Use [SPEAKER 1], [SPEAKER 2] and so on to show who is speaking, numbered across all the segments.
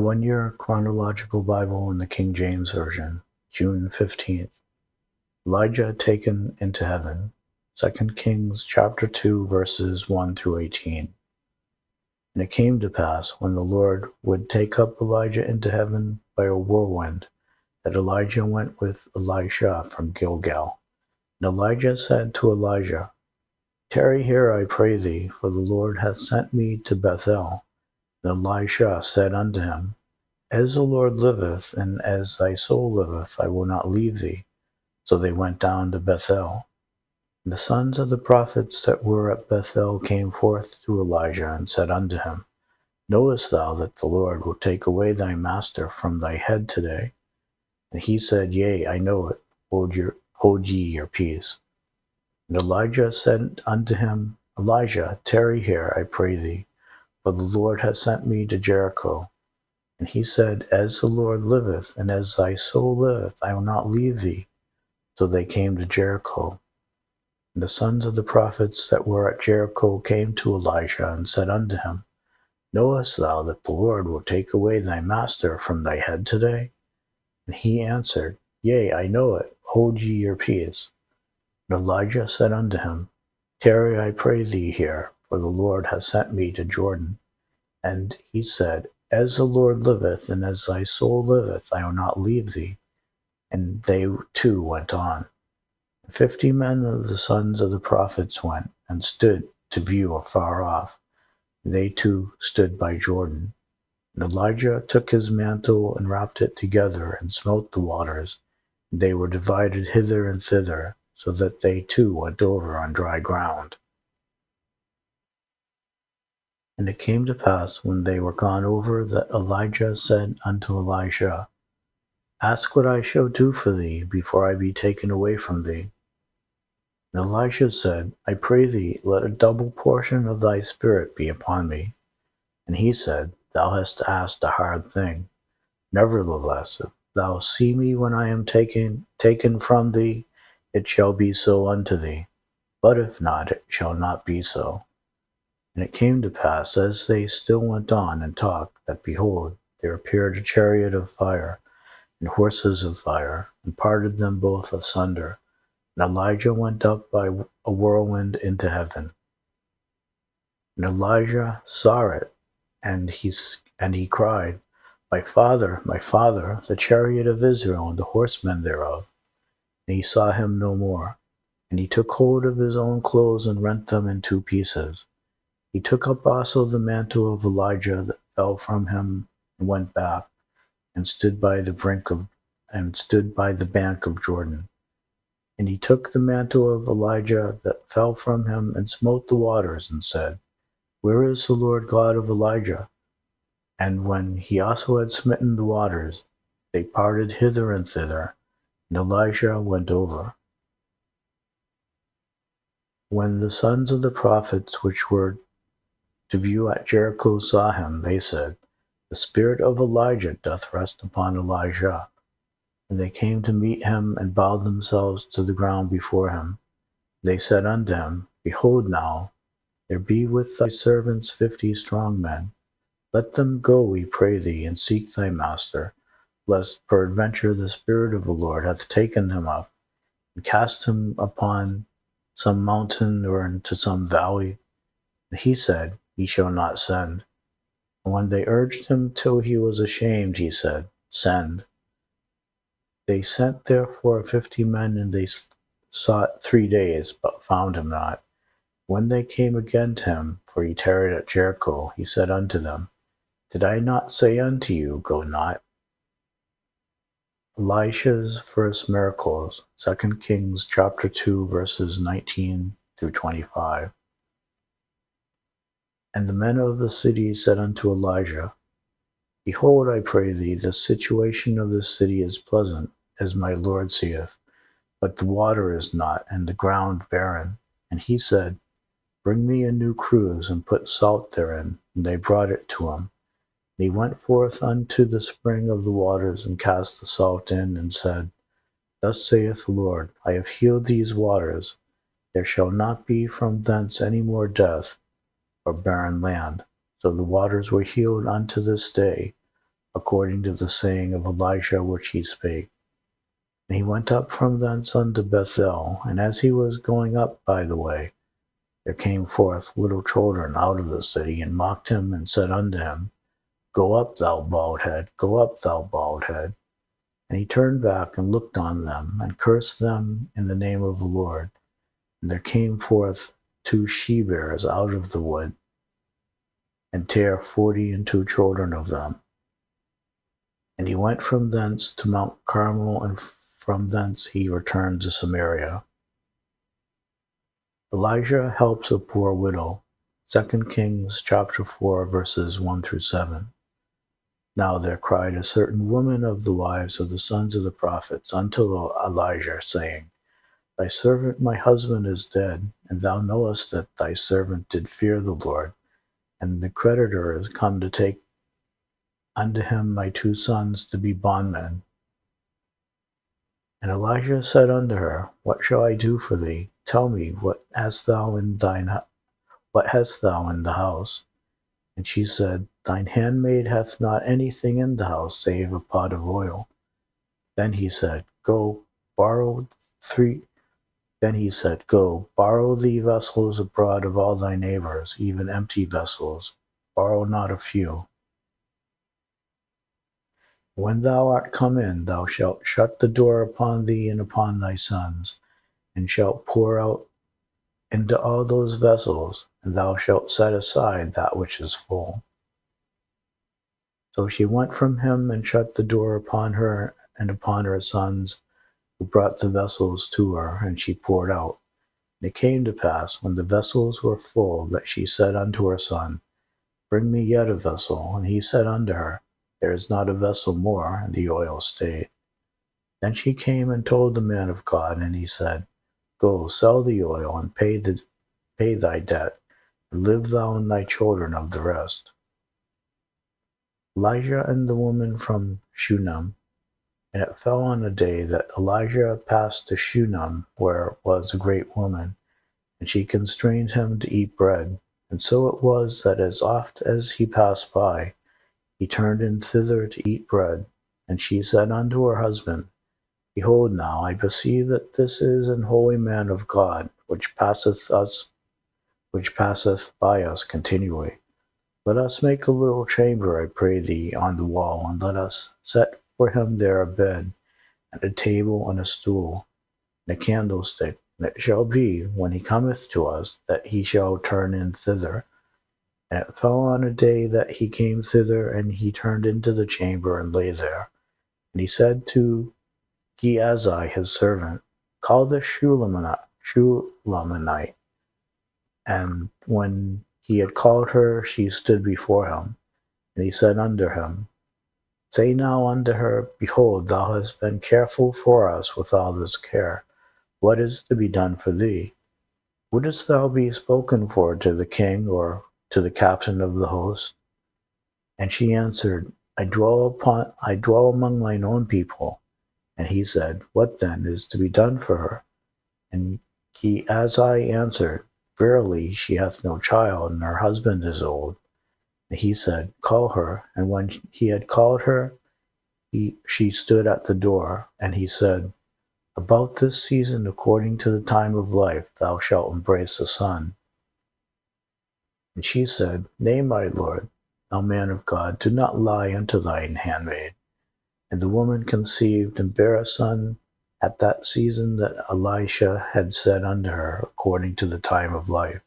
[SPEAKER 1] The 1-Year Chronological Bible in the King James Version, June 15th. Elijah taken into heaven. 2 Kings chapter 2 verses 1 through 18. And it came to pass, when the Lord would take up Elijah into heaven by a whirlwind, that Elijah went with Elisha from Gilgal. And Elijah said to Elijah, Tarry here, I pray thee, for the Lord hath sent me to Bethel. And Elisha said unto him, As the Lord liveth, and as thy soul liveth, I will not leave thee. So they went down to Bethel. And the sons of the prophets that were at Bethel came forth to Elijah, and said unto him, Knowest thou that the Lord will take away thy master from thy head today? And he said, Yea, I know it. Hold ye your peace. And Elijah said unto him, Elijah, tarry here, I pray thee, for the Lord hath sent me to Jericho. And he said, As the Lord liveth, and as thy soul liveth, I will not leave thee. So they came to Jericho. And the sons of the prophets that were at Jericho came to Elijah, and said unto him, Knowest thou that the Lord will take away thy master from thy head today? And he answered, Yea, I know it. Hold ye your peace. And Elijah said unto him, Tarry, I pray thee here, for the Lord hath sent me to Jordan. And he said, As the Lord liveth, and as thy soul liveth, I will not leave thee. And they too went on. 50 men of the sons of the prophets went, and stood to view afar off. They too stood by Jordan. And Elijah took his mantle, and wrapped it together, and smote the waters. And they were divided hither and thither, so that they too went over on dry ground. And it came to pass, when they were gone over, that Elijah said unto Elisha, Ask what I shall do for thee, before I be taken away from thee. And Elisha said, I pray thee, let a double portion of thy spirit be upon me. And he said, Thou hast asked a hard thing. Nevertheless, if thou see me when I am taken from thee, it shall be so unto thee. But if not, it shall not be so. And it came to pass, as they still went on and talked, that behold, there appeared a chariot of fire, and horses of fire, and parted them both asunder. And Elijah went up by a whirlwind into heaven. And Elijah saw it, and he cried, my father, the chariot of Israel, and the horsemen thereof. And he saw him no more. And he took hold of his own clothes, and rent them in 2 pieces. He took up also the mantle of Elijah that fell from him, and went back, and stood by the bank of Jordan. And he took the mantle of Elijah that fell from him, and smote the waters, and said, Where is the Lord God of Elijah? And when he also had smitten the waters, they parted hither and thither, and Elijah went over. When the sons of the prophets which were to view at Jericho saw him, they said, The spirit of Elijah doth rest upon Elijah. And they came to meet him, and bowed themselves to the ground before him. They said unto him, Behold now, there be with thy servants 50 strong men. Let them go, we pray thee, and seek thy master, lest peradventure the Spirit of the Lord hath taken him up, and cast him upon some mountain, or into some valley. And he said, He shall not send. And when they urged him till he was ashamed, he said, Send. They sent therefore 50 men, and they sought 3 days, but found him not. When they came again to him, for he tarried at Jericho, he said unto them, Did I not say unto you, Go not? Elisha's first miracles, 2 Kings chapter 2, verses 19 through 25. And the men of the city said unto Elijah, Behold, I pray thee, the situation of this city is pleasant, as my Lord seeth, but the water is not, and the ground barren. And he said, Bring me a new cruse, and put salt therein. And they brought it to him. And he went forth unto the spring of the waters, and cast the salt in, and said, Thus saith the Lord, I have healed these waters. There shall not be from thence any more death, or barren land. So the waters were healed unto this day. according to the saying of Elijah which he spake. And he went up from thence unto Bethel, and as he was going up by the way, there came forth little children out of the city, and mocked him, and said unto him, Go up, thou bald head, go up, thou bald head. And he turned back and looked on them, and cursed them in the name of the Lord. And there came forth 2 she-bears out of the wood, and tare 42 children of them. And he went from thence to Mount Carmel, and from thence he returned to Samaria. Elijah helps a poor widow. 2 Kings chapter 4, verses 1 through 7. Now there cried a certain woman of the wives of the sons of the prophets unto Elijah, saying, Thy servant my husband is dead, and thou knowest that thy servant did fear the Lord, and the creditor is come to take unto him my 2 sons to be bondmen. And Elijah said unto her, What shall I do for thee? Tell me, what hast thou in the house? And she said, Thine handmaid hath not anything in the house, save a pot of oil. Then he said, Go, borrow thee vessels abroad of all thy neighbors, even empty vessels. Borrow not a few. When thou art come in, thou shalt shut the door upon thee and upon thy sons, and shalt pour out into all those vessels, and thou shalt set aside that which is full. So she went from him, and shut the door upon her and upon her sons, who brought the vessels to her, and she poured out. And it came to pass, when the vessels were full, that she said unto her son, Bring me yet a vessel. And he said unto her, There is not a vessel more, and the oil stayed. Then she came and told the man of God, and he said, Go, sell the oil, and pay thy debt, and live thou and thy children of the rest. Elijah and the woman from Shunem. And it fell on a day that Elijah passed to Shunem, where was a great woman, and she constrained him to eat bread. And so it was that as oft as he passed by, he turned in thither to eat bread. And she said unto her husband, Behold now, I perceive that this is an holy man of God, which passeth by us continually. Let us make a little chamber, I pray thee, on the wall, and let us set for him there a bed, and a table, and a stool, and a candlestick. And it shall be, when he cometh to us, that he shall turn in thither. And it fell on a day that he came thither, and he turned into the chamber, and lay there. And he said to Gehazi his servant, Call the Shulamite. And when he had called her, she stood before him. And he said unto him, Say now unto her, Behold, thou hast been careful for us with all this care. What is to be done for thee? Wouldst thou be spoken for to the king, or to the captain of the host? And she answered, I dwell among mine own people. And he said, What then is to be done for her? And Gehazi answered, Verily, she hath no child, and her husband is old. And he said, Call her. And when he had called her, she stood at the door. And he said, About this season, according to the time of life, thou shalt embrace a son. And she said, Nay, my lord, thou man of God, do not lie unto thine handmaid. And the woman conceived and bare a son at that season that Elisha had said unto her, according to the time of life.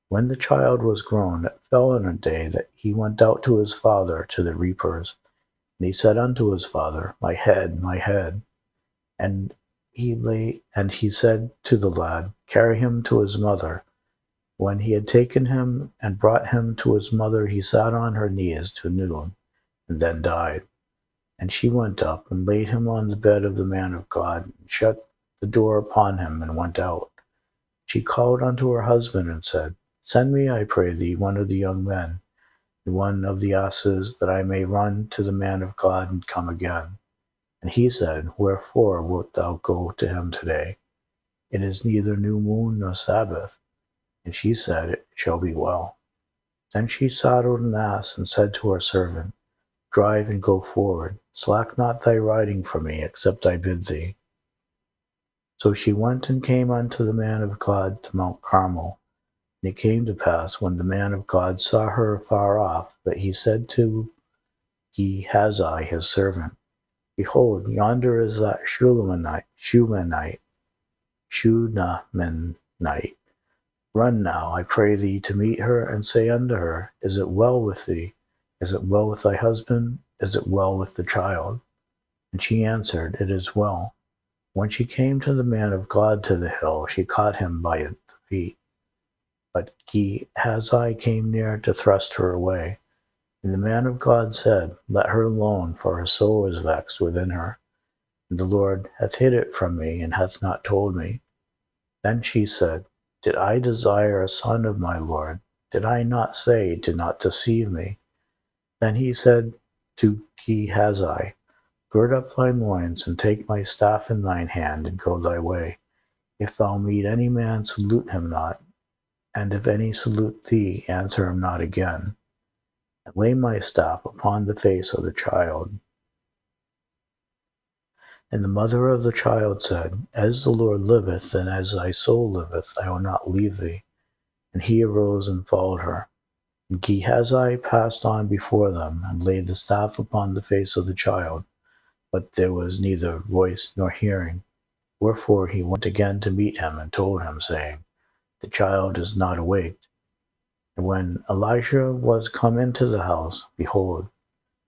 [SPEAKER 1] When the child was grown, it fell on a day that he went out to his father to the reapers. And he said unto his father, My head, my head. And he said to the lad, Carry him to his mother. When he had taken him and brought him to his mother, he sat on her knees to noon, and then died. And she went up and laid him on the bed of the man of God, and shut the door upon him, and went out. She called unto her husband, and said, Send me, I pray thee, one of the young men, and one of the asses, that I may run to the man of God, and come again. And he said, Wherefore wilt thou go to him today? It is neither new moon nor Sabbath. And she said, It shall be well. Then she saddled an ass, and said to her servant, Drive and go forward. Slack not thy riding for me, except I bid thee. So she went and came unto the man of God to Mount Carmel. And it came to pass, when the man of God saw her afar off, that he said to Gehazi his servant, Behold, yonder is that Shunammite. Run now, I pray thee, to meet her, and say unto her, Is it well with thee? Is it well with thy husband? Is it well with the child? And she answered, It is well. When she came to the man of God to the hill, she caught him by the feet. But Gehazi came near to thrust her away. And the man of God said, Let her alone, for her soul is vexed within her. And the Lord hath hid it from me, and hath not told me. Then she said, Did I desire a son of my Lord? Did I not say, Do not deceive me? Then he said to Gehazi, Gird up thy loins, and take my staff in thine hand, and go thy way. If thou meet any man, salute him not, and if any salute thee, answer him not again. And lay my staff upon the face of the child. And the mother of the child said, As the Lord liveth, and as thy soul liveth, I will not leave thee. And he arose and followed her. And Gehazi passed on before them, and laid the staff upon the face of the child. But there was neither voice nor hearing. Wherefore he went again to meet him, and told him, saying, The child is not awaked. And when Elisha was come into the house, behold,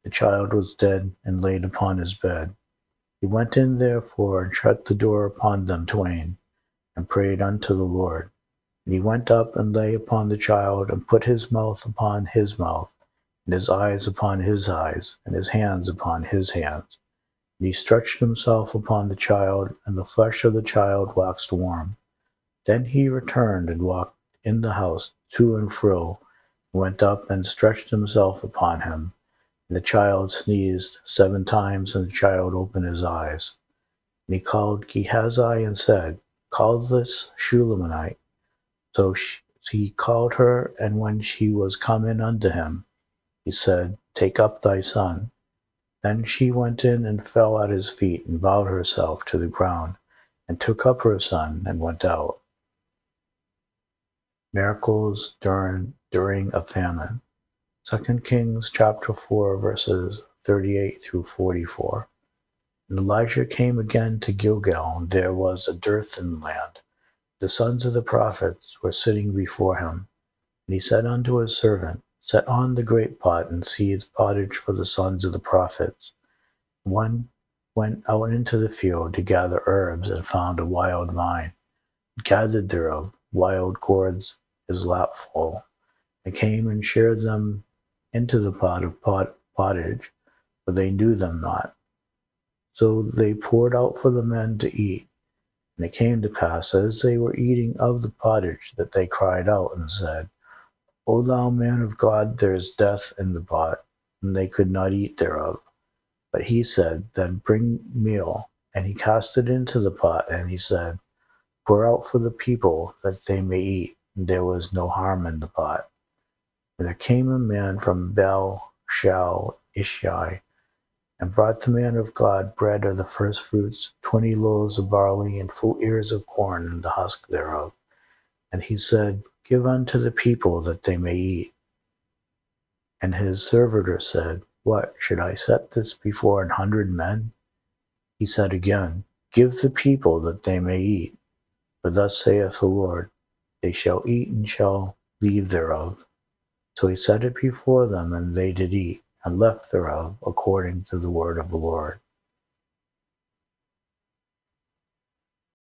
[SPEAKER 1] the child was dead, and laid upon his bed. He went in therefore, and shut the door upon them twain, and prayed unto the Lord. And he went up, and lay upon the child, and put his mouth upon his mouth, and his eyes upon his eyes, and his hands upon his hands. And he stretched himself upon the child, and the flesh of the child waxed warm. Then he returned, and walked in the house to and fro, and went up, and stretched himself upon him. And the child sneezed 7 times, and the child opened his eyes. And he called Gehazi, and said, Call this Shulamite. So he called her, and when she was come in unto him, he said, Take up thy son. Then she went in, and fell at his feet, and bowed herself to the ground, and took up her son, and went out. Miracles during a famine. 2 Kings chapter 4, verses 38 through 44. And Elijah came again to Gilgal, and there was a dearth in the land. The sons of the prophets were sitting before him. And he said unto his servant, Set on the great pot, and seethe pottage for the sons of the prophets. One went out into the field to gather herbs, and found a wild vine, and gathered thereof wild gourds his lap full, and came and shared them into the pot of pottage, for they knew them not. So they poured out for the men to eat. And it came to pass, as they were eating of the pottage, that they cried out and said, O thou man of God, there is death in the pot. And they could not eat thereof. But he said, Then bring meal. And he cast it into the pot, and he said, Pour out for the people, that they may eat. And there was no harm in the pot. And there came a man from Baal-Shal-Ishai, and brought the man of God bread of the first fruits, 20 loaves of barley, and full ears of corn, and the husk thereof. And he said, Give unto the people, that they may eat. And his servitor said, What, should I set this before 100 men? He said again, Give the people, that they may eat. For thus saith the Lord, They shall eat, and shall leave thereof. So he set it before them, and they did eat, and left thereof, according to the word of the Lord.